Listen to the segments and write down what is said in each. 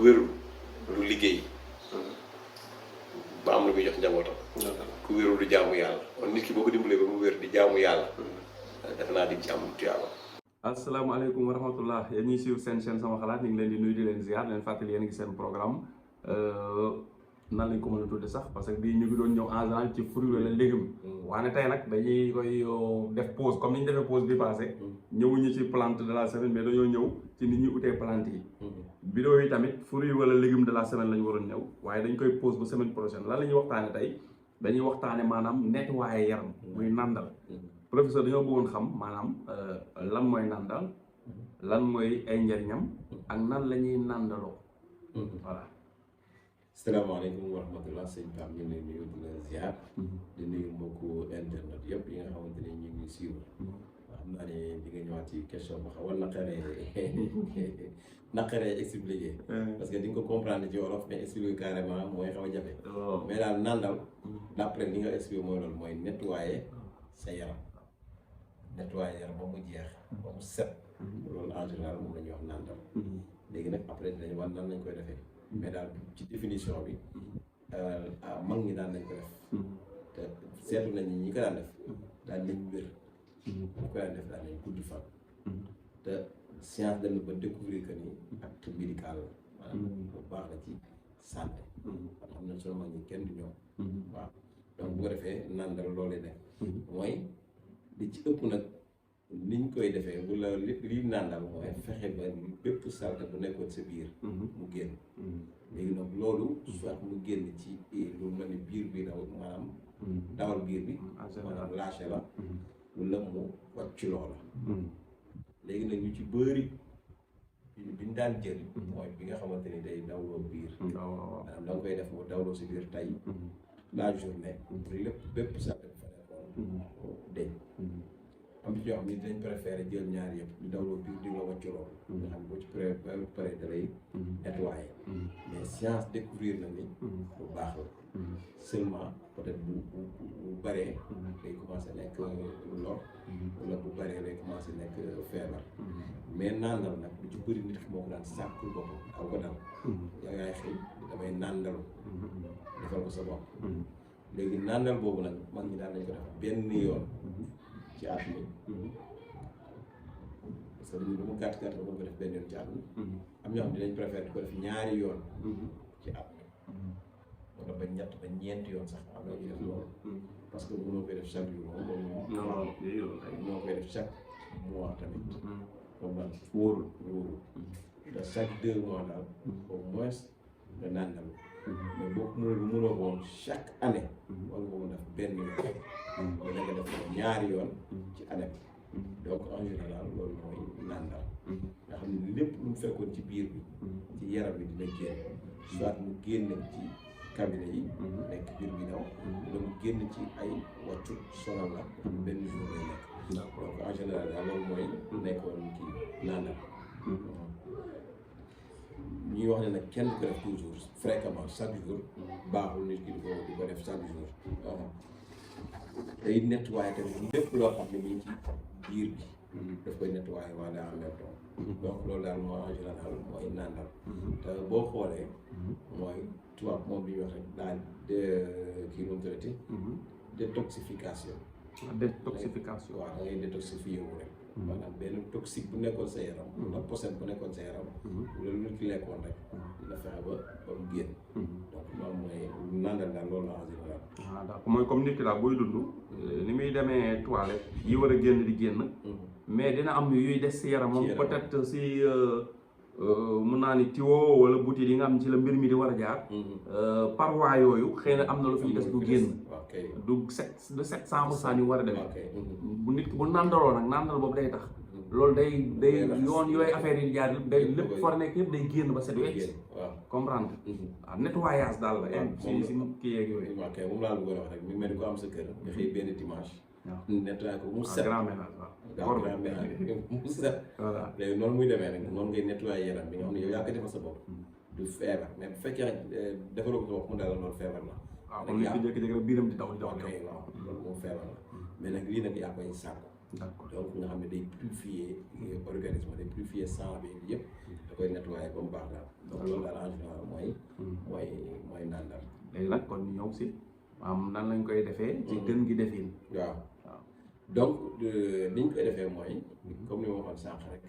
wérul du liggéey ba am lu muy jox njabootam ku wérul du jaamu yàlla kon nit ki boo ko dimbalee ba mu wér di jaamu yàlla def naa di ci am tuyaaba. asalaamaaleykum wa rahmatullah yéen ñuy suivre seen chaîne sama xalaat ñu ngi leen di nuyu di leen ziar leen fàttali yéen a ngi seen programme nan lañ ko mën a tudde sax parce que bii ñu ngi doon ñëw en général ci fruit wala légume waane tey nag dañuy koy def pause comme ni ñu defee pause bi passé ñëwuñu ci plante de la semaine mais dañoo ñëw ci nit ñuy utee plante yi vidéo yi tamit fruit wala légume de la semaine la ñu waroon ñëw waaye dañ koy pause ba semaine prochaine lan la ñuy waxtaane tey dañuy waxtaane maanaam nettoyer yaram muy nàndal professeur dañoo bëggoon xam maanaam lan mooy nàndal lan mooy ay njariñam ak nan la ñuy nàndaloo voilà. salaamaaleykum wa rahmatulah sëñ Pam ñu ngi lay nuyu di la ziar di nuyu mbokku internet yëpp yi nga xamante ne ñu ngi suivre xam naa ne di nga ñëwaat ci question ba xaw a naqaree expliqué parce que di nga ko comprendre ci wolof mais expliqué carrément mooy xaw a jafe mais daal nàndal d'après li nga expliqué mooy loolu mooy nettoyer sa yaram nettoyer yaram ba mu jeex ba mu set loolu en général moom la ñuy wax nàndal léegi nag après dinañ wan nan lañ koy defee mais daal ci définition bi mag ñi daan nañ ko def te seetlu nañ ñi ko daan def daan nañ wér ñi ko daan def daan nañ gudd fan te science dem na ba découvrir que ni acte médical la maanaam bu baax la ci santé xam nañ sunu mag ñi kenn du ñoom waaw donc bu ko defee nàndal loolu def mooy li ci ëpp nag niñ koy defee wala li nàndal mooy fexe ba bépp salte bu nekkoon sa biir mu génn léegi nag loolu soit mu génn ci lu mel ni biir bi daw maanaam dawal biir bi maanaam lâché la wala mu wàcc loola léegi nag ñu ci bëri bi ñu daan jël mooy bi nga xamante ni day dawloo biir maanaam da nga koy def mu dawloo si biir tey la journée lépp bépp salte bu fa nekkoon deñ am ci ñoo xam ne dinañ préféré jël ñaar yëpp ñu dawloo biir di la wàcc loolu nga xam ne boo ci pare da lay nettoyer mais science découvrir na ni bu baax la seulement peut-être bu baree day commencé nekk lor wala bu baree day commencé nekk feebar mais nàndal nag lu ci bëri nit ki moo ko daan sàkkul bopp aw ko dal yaa ngay xëy damay nàndalu defal ko sa bopp léegi nàndal boobu nag mag ñi daan nañ ko def benn yoon ci at mi parce que dañu mu gàtt gàtt ba ko def benn yoon ci at mi am ñoo xam ne dinañ préféré di ko def ñaari yoon ci at mi wala ba ñett ba ñeenti yoon sax am na ñu def loolu parce que mënoo koy def chaque jour moom mënoo koy def chaque mois tamit comme man wóorul te chaque 2 mois daal au moins nga nàndal mais boo ko mënoo woon chaque année wala nga def benn yoon wala nga def ko ñaari yoon ci année bi donc en général loolu mooy nàndal nga xam ne lépp lu mu fekkoon ci biir bi ci yaram bi dina génn soit mu génn ci cabinet yi nekk biir bi daw wala mu génn ci ay wàccu sonal la benn jour lay nekk donc en général daal loolu mooy nekkoon kii nàndal ñuy wax ne nag kenn ko def toujours fréquemment chaque jour baaxul nit ki di ko def chaque jour day nettoyer tamit lépp loo xam ne mi ngi ci biir bi daf koy nettoyer wala en même temps donc loolu daal mooy en général mooy nàndal te boo xoolee mooy tubaab moom li ñuy wax rek daal de kii nu mu traité détoxification waaw da ngay détoxifié wu rek maanaam benn toxique bu nekkoon sa yaram wala poison bu nekkoon sa yaram loolu nit ki lekkoon rek dina fexe ba mu génn donc loolu mooy nàndal daal loolu la en général d'accord mooy comme nit ki daal booy dund ni muy demee toilette yi war a génn di génn mais dina am yuy des si yaramam peut-être si mun naa ni tiwo wala butéel yi nga xam ci la mbir mi di war a jaar paroi yooyu xëy na am na lu fi des du génn du set 100% ni war a demee bu nit ki bu nàndaloo nag nàndal boobu day tax loolu day yoon yooyu affaire yi jaar day lépp for nekk yëpp day génn ba set wecc comprendre waaw nettoyage daal la si kii yeeg yooyu ok moom laa bëggoon wax rek mi mel ni ko am sa kër nga xëy benn dimanche nettoyé ko mu set grand ménage waaw grand ménage mu set léegi noonu muy demee nag noonu ngay nettoyé yaram bi nga xam ne yow yaa ko defal sa bopp du feebar mais bu fekkee nag defaloo ko sa bopp mu dala loolu feebar la waaw comme ni ki jékki-jékki rek biiram di daw waaw loolu moom feebar la mais nag lii nag yaa koy sàkku donc nga xam ne day purifier organisme day purifier sang bi yëpp da koy nettoyé ba mu baax daal donc loolu daal en général mooy nàndal. léegi nag kon ñëw si nan lañ koy defee ci gën gi defin. waaw donc niñ koy defee mooy comme ni ma waxoon sànq rek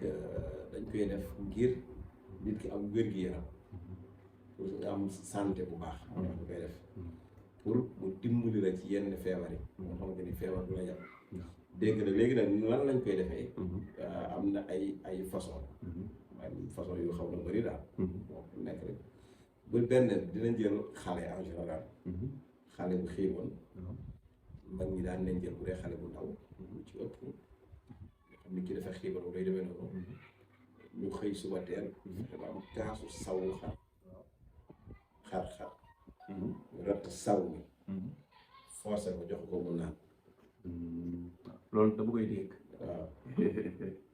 dañ koy def ngir nit ki am wér-gu-yaram pour nga am santé bu baax moo tax ñu koy def pour mu dimbali la ci yenn feebar yi nga xamante ni feebar du la yàpp dégg na léegi nag lan lañ koy defee am na ay façon yu xaw na bëri daal donc nekk rek bu benn dinañ jël xale en général xale bu xiiboon mag ñi daan nañ jël bu dee xale bu ndaw ci ëpp xam ni ki dafa xiiboon bu day demee noonu ñu xëy suba teel dafa am kaasu sawu xar ñu ratt saw mi forcé ko jox ko mu naan loolu dama koy dégg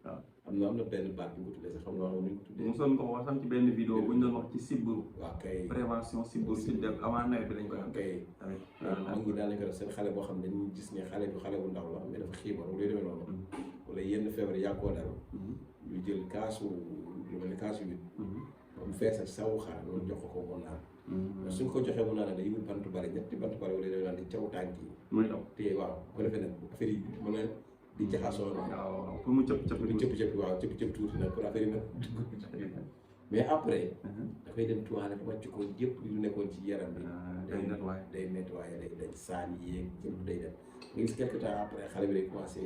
waaw am na benn baat bu ñu ko tuddee sax xam nga nu ñu ko tuddee mosoon ko wax ci benn vidéo bu ñu doon wax ci sibbiru waaw kay prévention sibbiru ci def avant nawet bi lañ koy am kay mag ñi daan nañ ko def seen xale boo xam ne dañuy gis ne xale bu ndaw la mais dafa xiibar wala demee noonu wala yenn feebar yàggoo dal ñu jël kaasu lu mel ne kaasu bi ba mu fees ak sawu xaar loolu jox ko mu naan mais suñ ko joxee mu naan day wut bantu bari ñetti bantu bari wala day naan di caw tànk yi muy daw te waaw bu ko defee nag affaire yi mën a di jaxasoo noonu waaw pour mu cëpp waaw cëpp tuuti nag pour affaire yi nag mais après dafay dem toilette wàcc ko yëpp lu nekkoon ci yaram bi day nettoyé day dañ saan yéeg yëpp day dem nga gis quelque temps après xale bi day commencé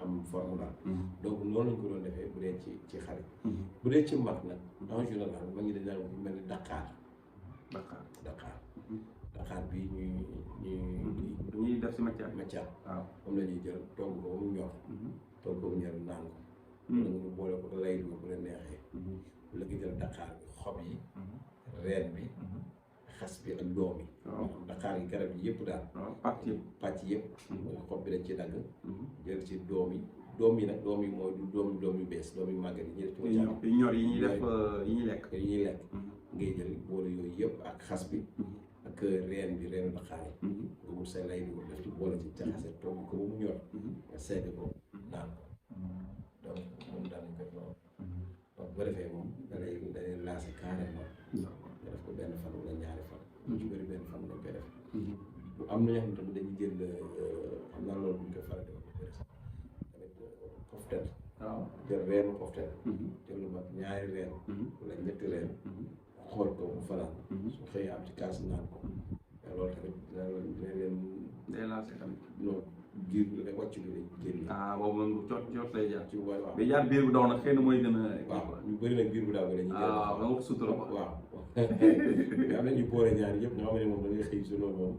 am forme daal donc noonu lañ ko doon defee bu dee ci xale bu dee ci mag nag en général ma ngi dañ daan mel ni Dakar bi ñuy def si matière waaw moom la ñuy jël togg ko ba mu ñor togg ko ba mu ñor naan ko wala nga boole ko lay dugg bu la neexee la nga jël Dakar bi xob yi reen bi xas bi ak doom yi Dakar yi garab yi yëpp daal pàcc yëpp xob bi dañ ci dagg jël ci doom yi nag doom yi mooy du doom yu bees doom yu màgget yi ñuy def ci ñor yi ñuy def yi ñuy lekk ngay jël boole yooyu yëpp ak xas bi ak reenu Dakar yi nga wut sa lay dugg def ci boole ci jaxase togg ko ba mu ñor nga segg ko naan ko donc moom daal nañ koy lool donc bu defee moom dalay lancé carrément nga def ko benn fan wala ñaari fan ñu ci bëri benn fan lañ koy def bu am na ñoo xam tamit dañuy jël xam naa loolu buñ ko faral di wax bëri sax tamit poftel waaw jël reenu poftel jël lu mat ñaari reen wala ñetti reen xool ko mu fanaan su xëyee am ci kaas naan ko mais loolu tamit dina leen day lancé tamit non giir bi rek wàcc bi génn boobu moom coot lay jaar ci waaw mais jaar biir bu daw nag xëy na mooy gën a waaw ñu bëri nag biir bu daaw bi la ñuy dama ko sutura ko waaw mais am na ñu boole ñaar yëpp nga xam ne moom da ngay xëy journée moom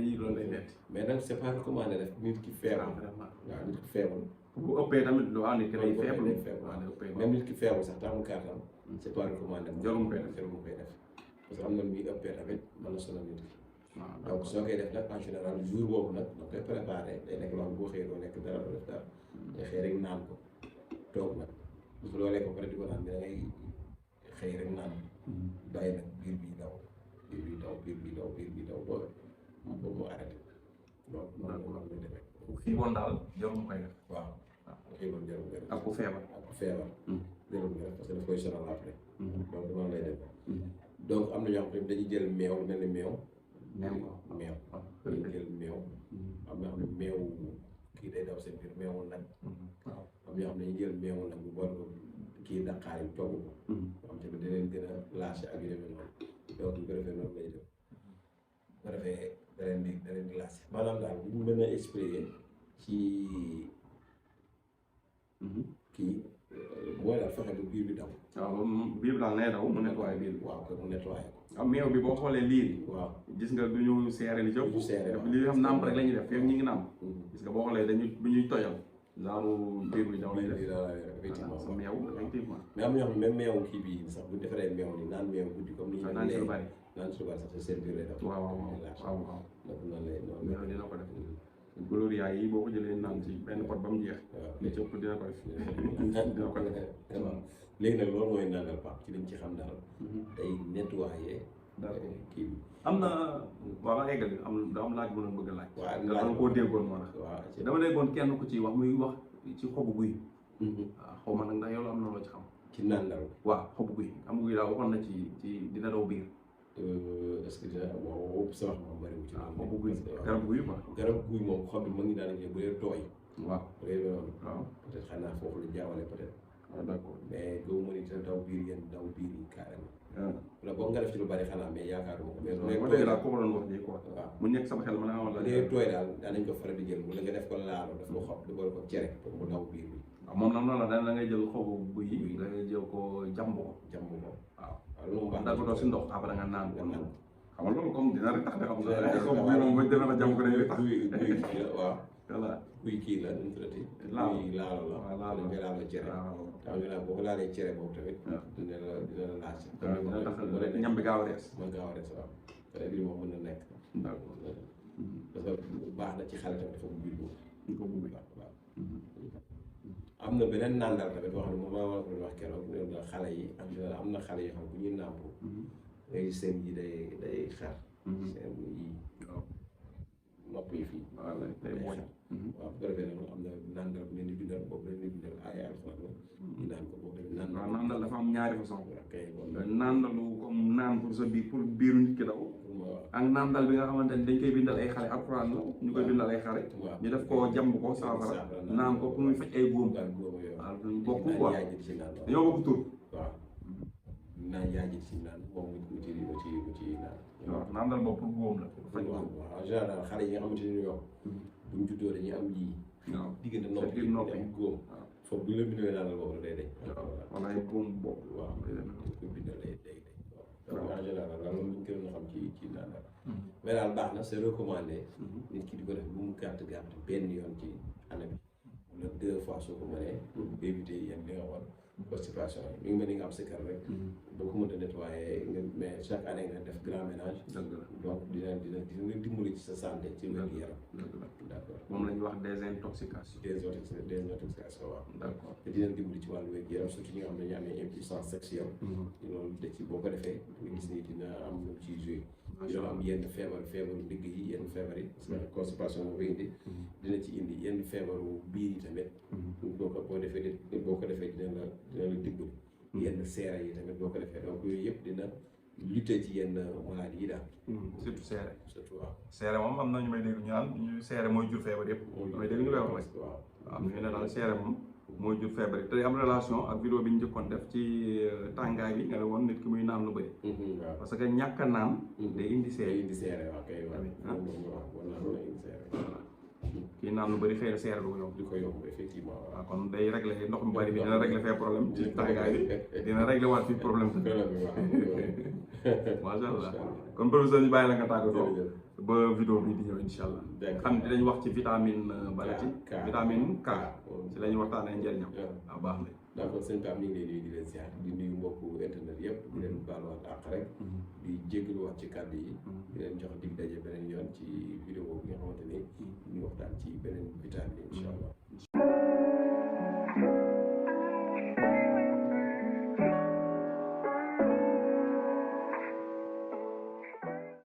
yii loolu lay metti mais nag c'est pas recommandé def nit ki feebar waaw nit ki feebar bu ëppee tamit lu nit ki day faible même nit ki feebar sax te amul kàttan c'est pas recommandé jarul koy def parce que am na muy ëppee tamit mën na sonal nit ki donc soo koy def nag en général jour boobu nag da koy préparé day nekk loo xam boo xëyee doo nekk dara doo def dara day xëy rek naan ko toog nag bu ko loolee ko pare di ko naan da ngay xëy rek naan bàyyi nag biir bi daw ba mu arrêté loolu noonu la ñu demee. xiiboon daal jarul mu koy def. waaw xiiboon jarul koy def. ak ku feebar. jarul koy def parce que daf koy sonal après. donc noonu lay def. donc am na ñoo xam ne dañuy jël meew lu mel ni meew. dañuy jël meew. am na xam ne meew kii day daw seen biir meewu nag. am ñoo xam ne dañuy jël meewu nag bu boole ko kii Dakar yi togg ko. am tamit da leen gën a lâché ak yu demee noonu. donc bu ko defee noonu lay def. bu ko defee da leen di lâché. maanaam daal bu ñu mën a expliquer ci kii mooy daal fexe ba biir bi daw. waaw biir bi daal nay daw mu nettoyé biir bi. waaw ko mu nettoyé ko. am meew bi boo xoolee liir yi. waaw gis nga du ñu seere li jëpp. li xam nàmp rek la ñuy def fii ñu ngi nàmp. gis nga boo xoolee dañuy bu ñuy tojal. genre biir bi daw lay def. effectivement sa meew effectivement. mais am na ñoo xam ne même meewu kii bii sax bu ñu defaree meew ni naan meew guddi comme ni ñu. naan ci lu bari naan ci lu bari sax sa seen biir lay def. waaw. donc noonu lay meew dina ko def. gloria yi boo ko jëlee naan ci benn pot ba mu jeex. li ci ëpp dina ko def. dina ko def léegi nag loolu mooy naanal Pape ci liñ ci xam daal. day nettoyer. kii bi am na waaw ma eggal am laaj bu doon bëgg a laaj. waaw nga dama koo déggoon moo tax. waaw dama déggoon kenn ku ci wax muy wax ci xobu guy. waaw xaw ma nag ndax yow am na loo ci xam. ci nàndal. waaw xobu guy xam guy daal waxoon na ci dina daw biir. est-ce que dina waaw sa wax moom bëriwul ci. xobu guy garab guy quoi. garab guy moom xob bi mën ngi daanaka bu dee tooy. waaw bu dee loolu. waaw peut-être xanaa foofu la jaawale peut-être. waaw d'accord mais gëw ma ni dina daw biir yéen daw biir yi carrément. wala boog nga def ci lu bari xanaa mais yaakaaruma ko. mais bu dee daal kooku doon wax ji quoi. waaw mu nekk sama xel mën naa wala. bu dee tooy daal daanañ ko faral di jël wala nga def ko laalo def ko xob dugal ko cere pour mu daw biir bi. waaw moom nag noonu la da ngay jël xobu guy yi nga jël ko jàmb ko. jàmb ko waaw. waaw loolu baax da ko doon si ndox après nga naan ko. nga naan xam nga loolu comme dina rek tax de xam nga xobu guy moom mooy dina la jàmb ko day tax. guy kii la waaw. voilà guy kii la nu mu tuddati. laalo guy laalo la. waaw laalo dañ koy laalo cere. waaw waaw ñu naan boo ko laalee cere boobu tamit. dina la laaj. dina tax ñam bi gaaw a rees. mën gaaw a rees waaw. te biir moom mën na nekk. d'accord. parce que baax na ci xale tamit dafa biir boobu. ñu ko bugg. waaw. am na beneen nàndal tamit boo xam ne moom maa war a wax keroog ne xale yi en général am na xale yoo xam bu ñuy nàmp. ngay seen yi day xar. seen yi nopp yi fii. waaw day mooy. waaw bu ko defee nag am na nàndal bu leen di bindal boobu leen di bindal ay alxuraan ñu naan ko boobu tamit nàndal. waaw nàndal dafa am ñaari façon. kay nàndalu comme naan pour sa biir pour biiru nit ki daw. ak nàndal bi nga xamante ni dañ koy bindal ay xale alxuraan la ñu koy bindal ay xale. ñu def ko jàmb ko saafara naan ko pour muy faj ay góom. waaw duñ bokk quoi dañoo bokk tur. waaw naan yaa ngi ci naan moom mu ci naan. waaw nàndal boobu pour góom la. faj góom waaw en général xale yi nga xamante ni ñoom buñ juddoo dañuy am yii. waaw diggante noppi yi dañuy am góom. foofu bu ñu la bindalee nàndal boobu day day. wala ay góom boobu. waaw ko bindal day day waaw en général daal loolu ñu gën a xam ci nàndal. mais daal baax na c'est recommandé. nit ki di ko def bu mu gàtt benn yoon ci année bi. wala 2 fois soo ko mënee. pour éviter yenn li nga war constipation yi mi ngi mel ni nga am sa kër rek. boo ko mënta nettoyer mais chaque année nga def grand ménage. donc dina dimbali ci sa santé ci wér-gu yaram. d'accord moom la ñuy wax désintoxication. désintoxication waaw. d'accord te dina dimbali ci wàllu wér-gu yaram surtout ñi nga xam ne ñu amee impuissance sexuelle. loolu da ci boo ko defee nga gis ni dina am lu ciy joué. dina am yenn feebaru ndigg yi yenn feebar yi. parce que constipation moo koy indi. dina ci indi yenn feebaru biir yi tamit. boo ko defee dina la dimbali. yenn seere yi tamit boo ko defee donc yooyu yëpp dina lutter ci yenn maladies yi daal. surtout seere. surtout waaw. seere moom am na ñu may dégg ñu naan ñu seere mooy jur feebar yëpp. mooy dégg ñu koy wax rek. waaw waaw ñu ne daal seere moom mooy jur feebar yi te am relation ak vidéo bi ñu njëkkoon def ci tàngaay bi nga ne woon nit ki muy naan lu bëri. waaw parce que ñàkk a naan. day indi seere. day indi seere waaw kay waaw. waaw indi seere. kii naan lu bëri xëy na seere du ko yomb. du ko yomb effectivement waaw. waaw kon day réglé ndox mu bëri bi dina réglé fee problème ci tàngaay bi dina réglé waat fii problème tamit. macha allah kon professeur ñu bàyyi la nga tàggatoo ba vidéo bi di ñëw incha allah. xam dinañ wax ci vitamine balati vitamine K ci la ñuy waxtaanee njëriñam. waaw baax na. d'accord sëñ Pape ñu ngi lay nuyu di leen ziar di nuyu mbokku internet yëpp di leen baaluwaat àq rek di jégaluwaat ci kàddu yi di leen jox dig daje beneen yoon ci vidéo bi nga xamante ni ñu waxtaan ci beneen vitamine incha allah.